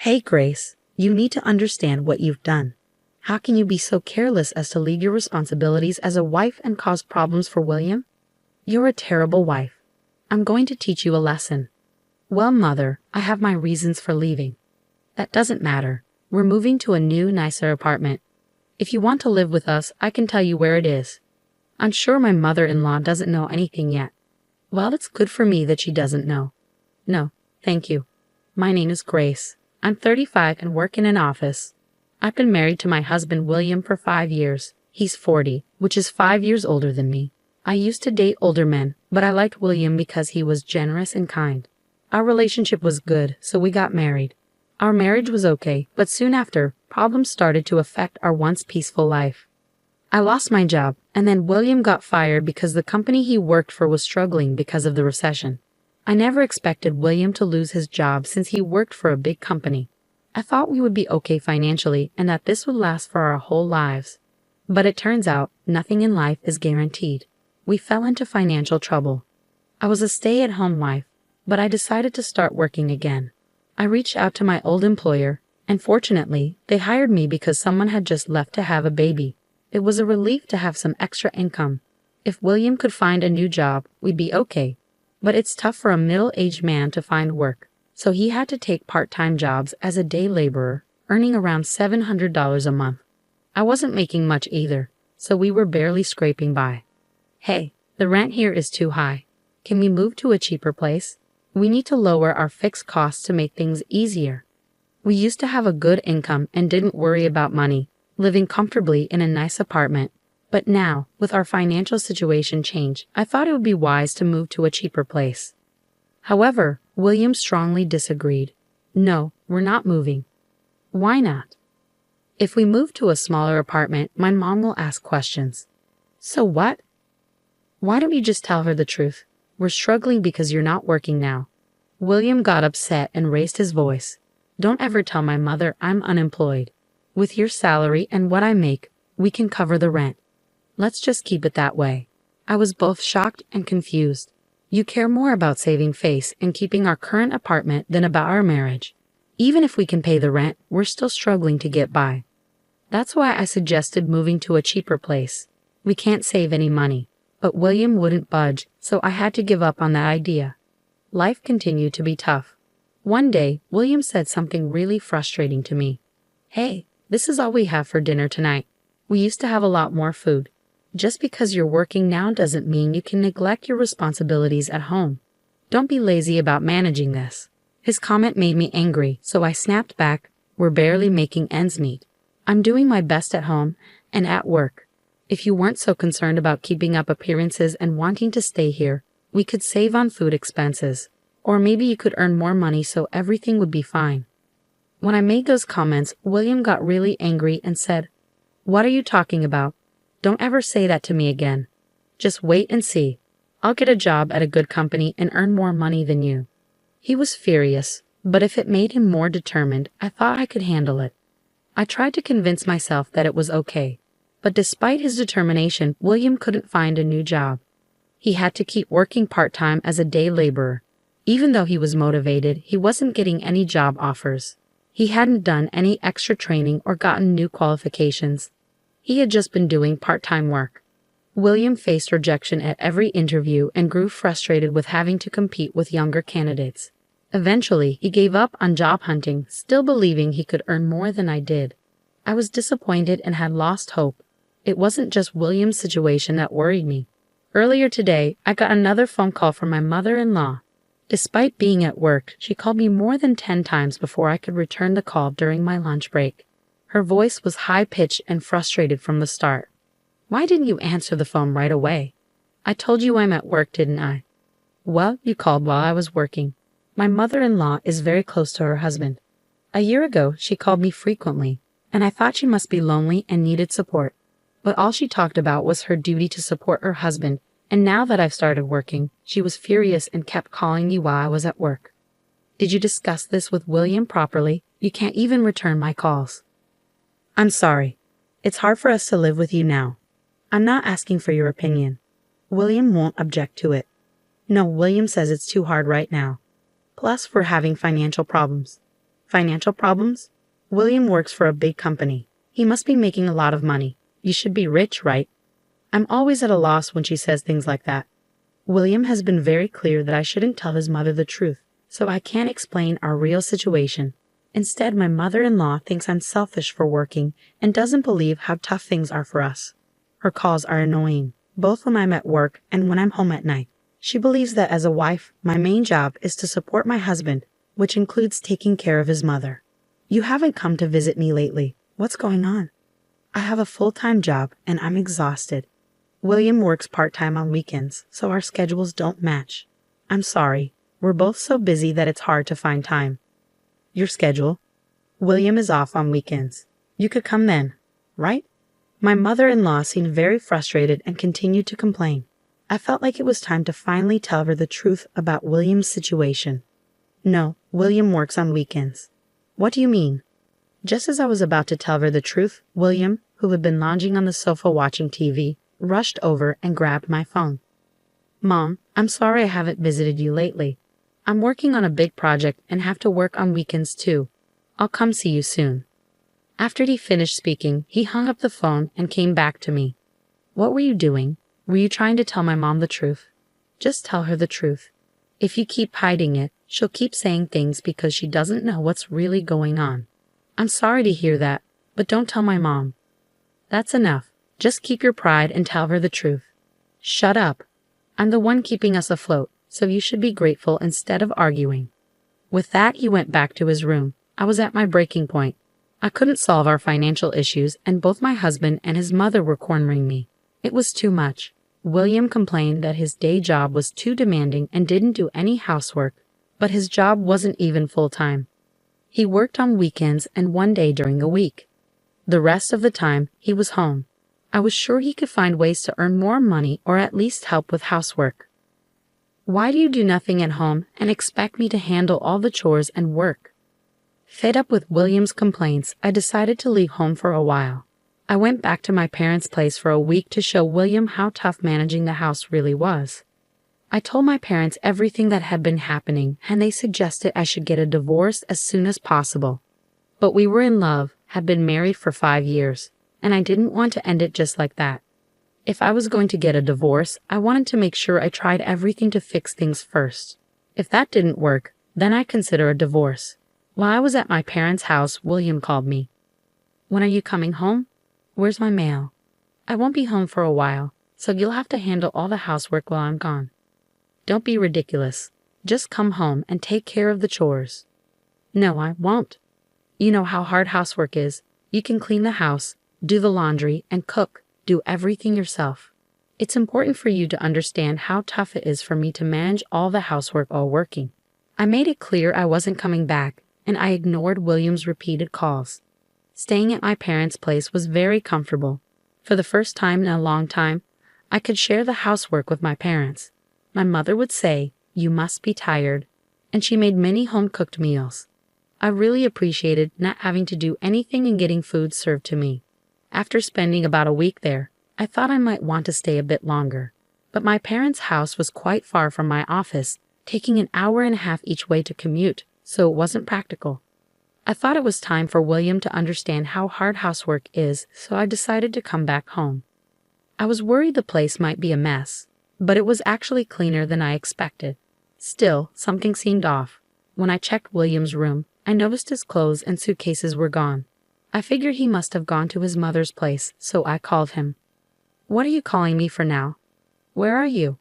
Hey Grace, you need to understand what you've done. How can you be so careless as to leave your responsibilities as a wife and cause problems for William? You're a terrible wife. I'm going to teach you a lesson. Well, mother, I have my reasons for leaving. That doesn't matter. We're moving to a new, nicer apartment. If you want to live with us, I can tell you where it is. I'm sure my mother-in-law doesn't know anything yet. Well, it's good for me that she doesn't know. No, thank you. My name is Grace. I'm 35 and work in an office. I've been married to my husband William for 5 years. He's 40, which is 5 years older than me. I used to date older men, but I liked William because he was generous and kind. Our relationship was good, so we got married. Our marriage was okay, but soon after, problems started to affect our once peaceful life. I lost my job, and then William got fired because the company he worked for was struggling because of the recession. I never expected William to lose his job since he worked for a big company. I thought we would be okay financially and that this would last for our whole lives. But it turns out, nothing in life is guaranteed. We fell into financial trouble. I was a stay-at-home wife, but I decided to start working again. I reached out to my old employer, and fortunately, they hired me because someone had just left to have a baby. It was a relief to have some extra income. If William could find a new job, we'd be okay. But it's tough for a middle-aged man to find work, so he had to take part-time jobs as a day laborer, earning around $700 a month. I wasn't making much either, so we were barely scraping by. Hey, the rent here is too high. Can we move to a cheaper place? We need to lower our fixed costs to make things easier. We used to have a good income and didn't worry about money, living comfortably in a nice apartment. But now, with our financial situation change, I thought it would be wise to move to a cheaper place. However, William strongly disagreed. No, we're not moving. Why not? If we move to a smaller apartment, my mom will ask questions. So what? Why don't you just tell her the truth? We're struggling because you're not working now. William got upset and raised his voice. Don't ever tell my mother I'm unemployed. With your salary and what I make, we can cover the rent. Let's just keep it that way. I was both shocked and confused. You care more about saving face and keeping our current apartment than about our marriage. Even if we can pay the rent, we're still struggling to get by. That's why I suggested moving to a cheaper place. We can't save any money. But William wouldn't budge, so I had to give up on that idea. Life continued to be tough. One day, William said something really frustrating to me. Hey, this is all we have for dinner tonight. We used to have a lot more food. Just because you're working now doesn't mean you can neglect your responsibilities at home. Don't be lazy about managing this. His comment made me angry, so I snapped back. We're barely making ends meet. I'm doing my best at home and at work. If you weren't so concerned about keeping up appearances and wanting to stay here, we could save on food expenses. Or maybe you could earn more money so everything would be fine. When I made those comments, William got really angry and said, "What are you talking about? Don't ever say that to me again. Just wait and see. I'll get a job at a good company and earn more money than you." He was furious, but if it made him more determined, I thought I could handle it. I tried to convince myself that it was okay. But despite his determination, William couldn't find a new job. He had to keep working part-time as a day laborer. Even though he was motivated, he wasn't getting any job offers. He hadn't done any extra training or gotten new qualifications. He had just been doing part-time work. William faced rejection at every interview and grew frustrated with having to compete with younger candidates. Eventually, he gave up on job hunting, still believing he could earn more than I did. I was disappointed and had lost hope. It wasn't just William's situation that worried me. Earlier today, I got another phone call from my mother-in-law. Despite being at work, she called me more than 10 times before I could return the call during my lunch break. Her voice was high-pitched and frustrated from the start. "Why didn't you answer the phone right away? I told you I'm at work, didn't I?" "Well, you called while I was working." My mother-in-law is very close to her husband. A year ago, she called me frequently, and I thought she must be lonely and needed support. But all she talked about was her duty to support her husband, and now that I've started working, she was furious and kept calling me while I was at work. "Did you discuss this with William properly? You can't even return my calls." "I'm sorry. It's hard for us to live with you now. I'm not asking for your opinion. William won't object to it. No, William says it's too hard right now. Plus, we're having financial problems. Financial problems? William works for a big company. He must be making a lot of money. You should be rich, right? I'm always at a loss when she says things like that. William has been very clear that I shouldn't tell his mother the truth, so I can't explain our real situation. Instead, my mother-in-law thinks I'm selfish for working and doesn't believe how tough things are for us. Her calls are annoying, both when I'm at work and when I'm home at night. She believes that as a wife, my main job is to support my husband, which includes taking care of his mother. You haven't come to visit me lately. What's going on? I have a full-time job and I'm exhausted. William works part-time on weekends, so our schedules don't match. I'm sorry. We're both so busy that it's hard to find time. Your schedule? William is off on weekends. You could come then, right? My mother-in-law seemed very frustrated and continued to complain. I felt like it was time to finally tell her the truth about William's situation. No, William works on weekends. What do you mean? Just as I was about to tell her the truth, William, who had been lounging on the sofa watching TV, rushed over and grabbed my phone. Mom, I'm sorry I haven't visited you lately. I'm working on a big project and have to work on weekends too. I'll come see you soon. After he finished speaking, he hung up the phone and came back to me. What were you doing? Were you trying to tell my mom the truth? Just tell her the truth. If you keep hiding it, she'll keep saying things because she doesn't know what's really going on. I'm sorry to hear that, but don't tell my mom. That's enough. Just keep your pride and tell her the truth. Shut up. I'm the one keeping us afloat, so you should be grateful instead of arguing. With that, he went back to his room. I was at my breaking point. I couldn't solve our financial issues, and both my husband and his mother were cornering me. It was too much. William complained that his day job was too demanding and didn't do any housework, but his job wasn't even full-time. He worked on weekends and one day during the week. The rest of the time, he was home. I was sure he could find ways to earn more money or at least help with housework. Why do you do nothing at home and expect me to handle all the chores and work? Fed up with William's complaints, I decided to leave home for a while. I went back to my parents' place for a week to show William how tough managing the house really was. I told my parents everything that had been happening, and they suggested I should get a divorce as soon as possible. But we were in love, had been married for 5 years, and I didn't want to end it just like that. If I was going to get a divorce, I wanted to make sure I tried everything to fix things first. If that didn't work, then I'd consider a divorce. While I was at my parents' house, William called me. When are you coming home? Where's my mail? I won't be home for a while, so you'll have to handle all the housework while I'm gone. Don't be ridiculous. Just come home and take care of the chores. No, I won't. You know how hard housework is. You can clean the house, do the laundry, and cook, do everything yourself. It's important for you to understand how tough it is for me to manage all the housework while working. I made it clear I wasn't coming back, and I ignored William's repeated calls. Staying at my parents' place was very comfortable. For the first time in a long time, I could share the housework with my parents. My mother would say, "You must be tired," and she made many home-cooked meals. I really appreciated not having to do anything and getting food served to me. After spending about a week there, I thought I might want to stay a bit longer. But my parents' house was quite far from my office, taking an hour and a half each way to commute, so it wasn't practical. I thought it was time for William to understand how hard housework is, so I decided to come back home. I was worried the place might be a mess, but it was actually cleaner than I expected. Still, something seemed off. When I checked William's room, I noticed his clothes and suitcases were gone. I figured he must have gone to his mother's place, so I called him. "What are you calling me for now? Where are you?"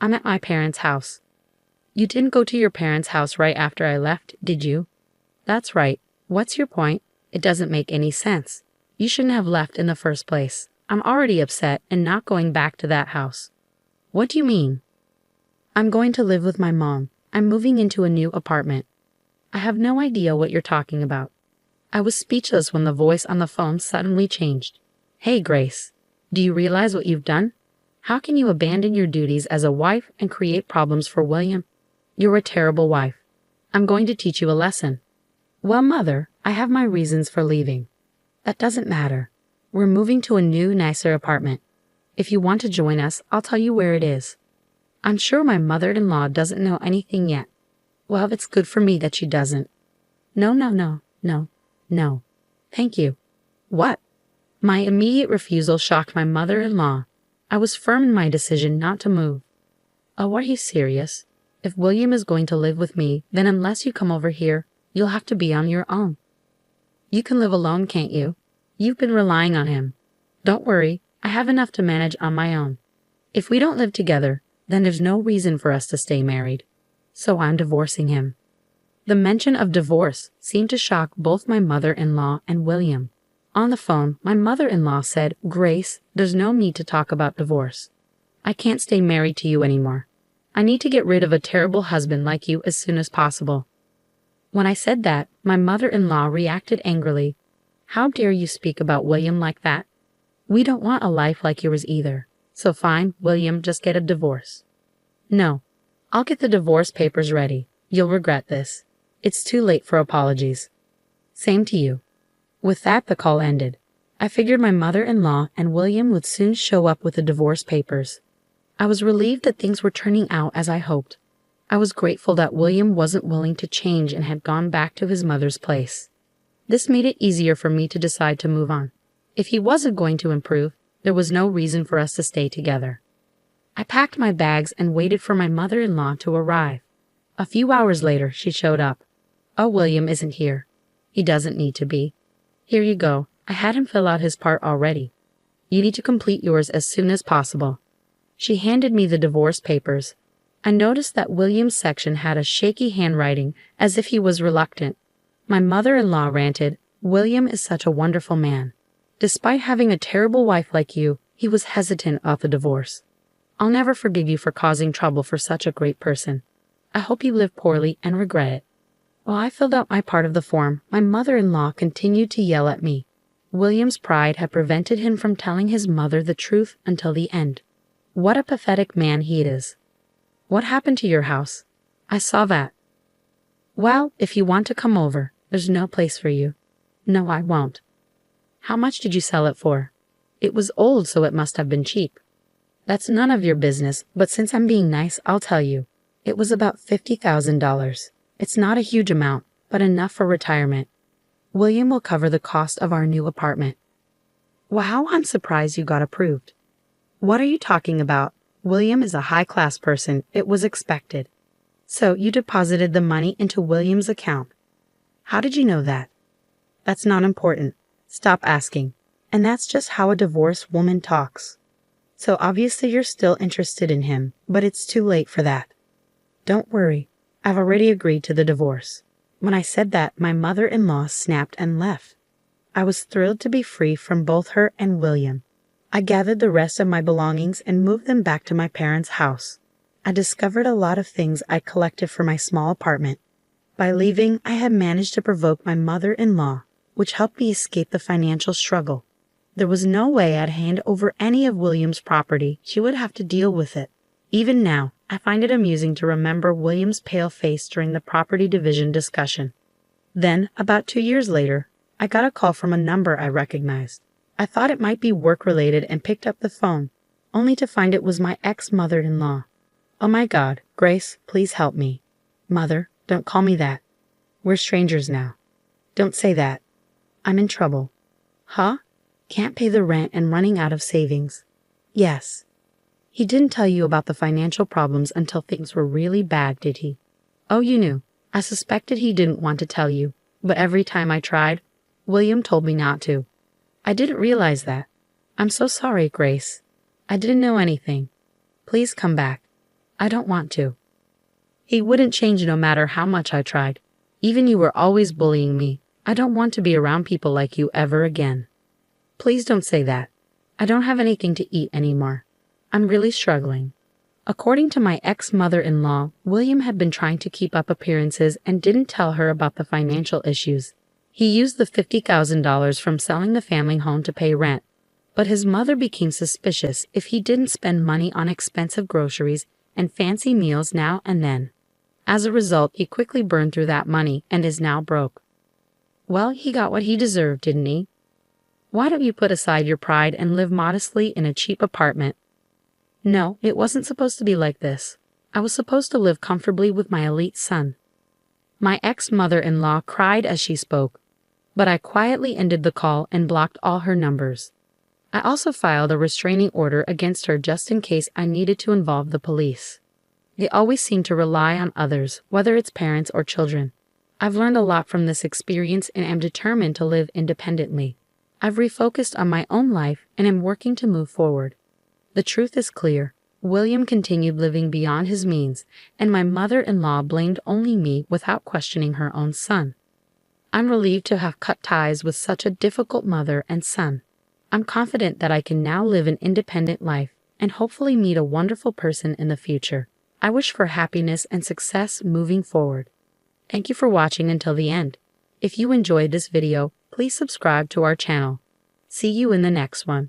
"I'm at my parents' house." "You didn't go to your parents' house right after I left, did you?" "That's right. What's your point? It doesn't make any sense. You shouldn't have left in the first place. I'm already upset and not going back to that house." "What do you mean?" "I'm going to live with my mom. I'm moving into a new apartment." "I have no idea what you're talking about." I was speechless when the voice on the phone suddenly changed. "Hey, Grace. Do you realize what you've done? How can you abandon your duties as a wife and create problems for William? You're a terrible wife. I'm going to teach you a lesson." "Well, Mother, I have my reasons for leaving." "That doesn't matter. We're moving to a new, nicer apartment. If you want to join us, I'll tell you where it is." "I'm sure my mother-in-law doesn't know anything yet." "Well, it's good for me that she doesn't." No, no, no, no, no. Thank you. What? My immediate refusal shocked my mother-in-law. I was firm in my decision not to move. Oh, are you serious? If William is going to live with me, then unless you come over here, you'll have to be on your own. You can live alone, can't you? You've been relying on him. Don't worry, I have enough to manage on my own. If we don't live together, then there's no reason for us to stay married. So I'm divorcing him. The mention of divorce seemed to shock both my mother-in-law and William. On the phone, my mother-in-law said, "Grace, there's no need to talk about divorce. I can't stay married to you anymore. I need to get rid of a terrible husband like you as soon as possible." When I said that, my mother-in-law reacted angrily. "How dare you speak about William like that? We don't want a life like yours either. So fine, William, just get a divorce." "No. I'll get the divorce papers ready. You'll regret this. It's too late for apologies." "Same to you." With that, the call ended. I figured my mother-in-law and William would soon show up with the divorce papers. I was relieved that things were turning out as I hoped. I was grateful that William wasn't willing to change and had gone back to his mother's place. This made it easier for me to decide to move on. If he wasn't going to improve, there was no reason for us to stay together. I packed my bags and waited for my mother-in-law to arrive. A few hours later, she showed up. "Oh, William isn't here. He doesn't need to be. Here you go. I had him fill out his part already. You need to complete yours as soon as possible." She handed me the divorce papers. I noticed that William's section had a shaky handwriting, as if he was reluctant. My mother-in-law ranted, "William is such a wonderful man. Despite having a terrible wife like you, he was hesitant about the divorce. I'll never forgive you for causing trouble for such a great person. I hope you live poorly and regret it." While I filled out my part of the form, my mother-in-law continued to yell at me. William's pride had prevented him from telling his mother the truth until the end. What a pathetic man he is. "What happened to your house? I saw that." "Well, if you want to come over, there's no place for you." "No, I won't." "How much did you sell it for?" "It was old, so it must have been cheap." "That's none of your business, but since I'm being nice, I'll tell you. It was about $50,000. It's not a huge amount, but enough for retirement. William will cover the cost of our new apartment." "Wow, I'm surprised you got approved." "What are you talking about? William is a high-class person. It was expected." "So you deposited the money into William's account. How did you know that?" "That's not important. Stop asking." And that's just how a divorced woman talks. "So obviously you're still interested in him, but it's too late for that." "Don't worry. I've already agreed to the divorce." When I said that, my mother-in-law snapped and left. I was thrilled to be free from both her and William. I gathered the rest of my belongings and moved them back to my parents' house. I discovered a lot of things I collected for my small apartment. By leaving, I had managed to provoke my mother-in-law, which helped me escape the financial struggle. There was no way I'd hand over any of William's property. She would have to deal with it. Even now, I find it amusing to remember William's pale face during the property division discussion. Then, about 2 years later, I got a call from a number I recognized. I thought it might be work-related and picked up the phone, only to find it was my ex-mother-in-law. "Oh my God, Grace, please help me." "Mother, don't call me that. We're strangers now." "Don't say that. I'm in trouble." "Huh? Can't pay the rent and running out of savings." "Yes." "He didn't tell you about the financial problems until things were really bad, did he?" "Oh, you knew. I suspected he didn't want to tell you, but every time I tried, William told me not to." "I didn't realize that. I'm so sorry, Grace. I didn't know anything. Please come back." "I don't want to." "He wouldn't change no matter how much I tried. Even you were always bullying me. I don't want to be around people like you ever again." "Please don't say that. I don't have anything to eat anymore. I'm really struggling." According to my ex-mother-in-law, William had been trying to keep up appearances and didn't tell her about the financial issues. He used the $50,000 from selling the family home to pay rent, but his mother became suspicious if he didn't spend money on expensive groceries and fancy meals now and then. As a result, he quickly burned through that money and is now broke. Well, he got what he deserved, didn't he? Why don't you put aside your pride and live modestly in a cheap apartment? No, it wasn't supposed to be like this. I was supposed to live comfortably with my elite son. My ex-mother-in-law cried as she spoke, but I quietly ended the call and blocked all her numbers. I also filed a restraining order against her just in case I needed to involve the police. They always seem to rely on others, whether it's parents or children. I've learned a lot from this experience and am determined to live independently. I've refocused on my own life and am working to move forward. The truth is clear. William continued living beyond his means, and my mother-in-law blamed only me without questioning her own son. I'm relieved to have cut ties with such a difficult mother and son. I'm confident that I can now live an independent life and hopefully meet a wonderful person in the future. I wish for happiness and success moving forward. Thank you for watching until the end. If you enjoyed this video, please subscribe to our channel. See you in the next one.